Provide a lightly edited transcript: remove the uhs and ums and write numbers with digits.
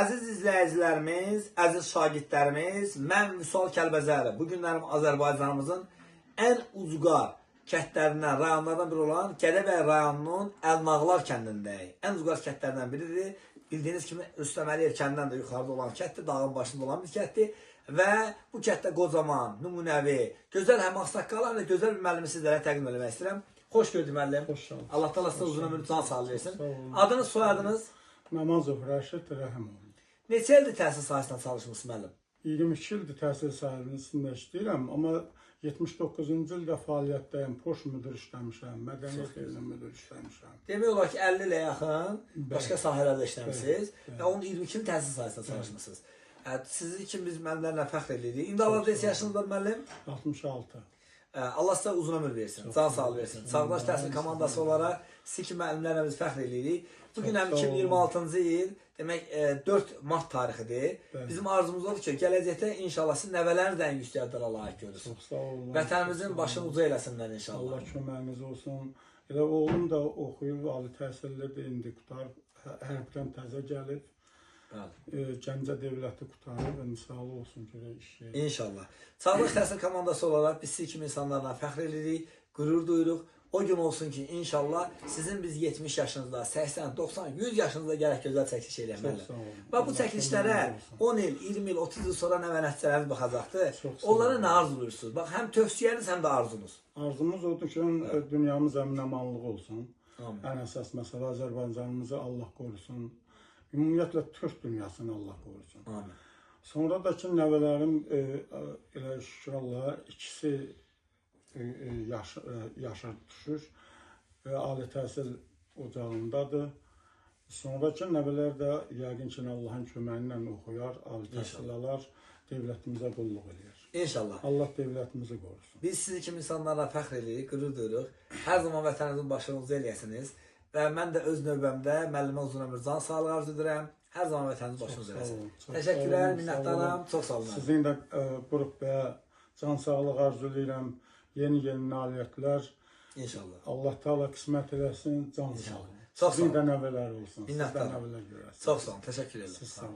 Əziz izləyicilərimiz, əziz şagirdlərimiz, mən Vüsal Kəlbəzəri. Bu günlərim Azərbaycanımızın ən ucqar kəndlərindən, rayonlardan biri olan Gədəbəy rayonunun Əlnağlar kəndindəyik. Ən ucqar kəndlərdən biridir. Bildiyiniz kimi Rüstəm Əliyev kəndindən də yuxarıda olan kənddir, dağın başında olan bir kənddir. Və bu kənddə qocaman, nümunəvi, gözəl həm ağsaqqallar və gözəl bir müəllimi sizlərə təqdim etmək istəyirəm. Xoş gördük müəllim. Xoş geldin. Allah təala sizə uzun ömür, can sağlığı versin. Sağ olun. Adınız, soyadınız? Namazov Rəşid Rəhimoğlu. Neçə ildir təhsil sahəsində çalışmısınız müəllim? 22 ildir təhsil sahəsində işləyirəm, amma 79-cu ildə fəaliyyətdəyim. Poş müdür işləmişəm, mədəniyyət elmi müdür işləmişəm. Demək olar ki, 50 ilə yaxın başqa sahələrdə işləmişsiniz və onun 22 il təhsil sahəsində çalışmısınız. Sizi kimi biz müəllimlərlə fəxr edirik. İndi Allah neçə yaşınızda müəllim? 66. Allah sizə uzun ömür versin, can sağlığı versin. Çağdaş təhsil komandası olaraq siz kimi müəllimlərlə biz fəxr edirik. Bugün həm 2026-cı il, demək 4 mart tarixidir. Bizim arzumuz odur ki, gələcəkdə inşallah siz nəvələriniz də ən yüksəklərə layiq görürsünüz. Çox sağ olun. Vətənimizin başını uca eləsinlər inşallah. Allah köməyiniz olsun. Elə oğlum da oxuyub, ali təhsillidir, indi qutarıb, hərbdən təzə gəlib. Gəncə dövləti qutarıb və misalı olsun ki, iş yeri. İnşallah. Çağdaş təhsil komandası olaraq biz siz kimi insanlarla fəxr edirik, qürur duyuruq. O gün olsun ki, inşallah sizin biz 70 yaşınızda, 80, 90, 100 yaşınızda gələk gözəl çəkiliş eləməliyik. Və bu çəkilişlərə 10 il, 20 il, 30 il sonra nəvə nəticələriniz baxacaqdır. Onlara nə arzulursunuz? Bax, həm tövsiyəniz, həm də arzunuz. Arzumuz odur ki, dünyamız əmin-amanlıq olsun. Amin. Ən əsas məsələ Azərbaycanımızı Allah qorusun. Ümumiyyətlə Türk dünyasını Allah qorusun. Amin. Sonra da ki, nəvələrim elə şükür Allaha ikisi yaşa düşür və ali təhsil ocağındadır. Sonra ki, nəvələr də yəqin ki, Allahın köməyi ilə oxuyar, ali təhsil alar, dövlətimizə qulluq edir. İnşallah. Allah dövlətimizi qorusun. Biz sizi kimi insanlarla fəxr edirik, qürur duyuruq. Hər zaman vətəninizin başınızı eləyəsiniz. Və mən də öz növbəmdə müəllimə uzun ömür, can sağlığı arzu edirəm. Hər zaman vətəniniz başınızı eləsin. Təşəkkürlər, minnətdaram, çox sağ olun. Sizin də qrupaya can sağlığı arzu edirəm. Yeni nailiyyətlər. İnşallah. Allah Teala qismət eləsin, can sağlığı. Çox sağ Sizin də olun. nəvələr olsun. Minnətdaram. Sizdə nəvələr görəsiniz. Çox sağ olun, təşəkkür edirəm. Siz sağ olun.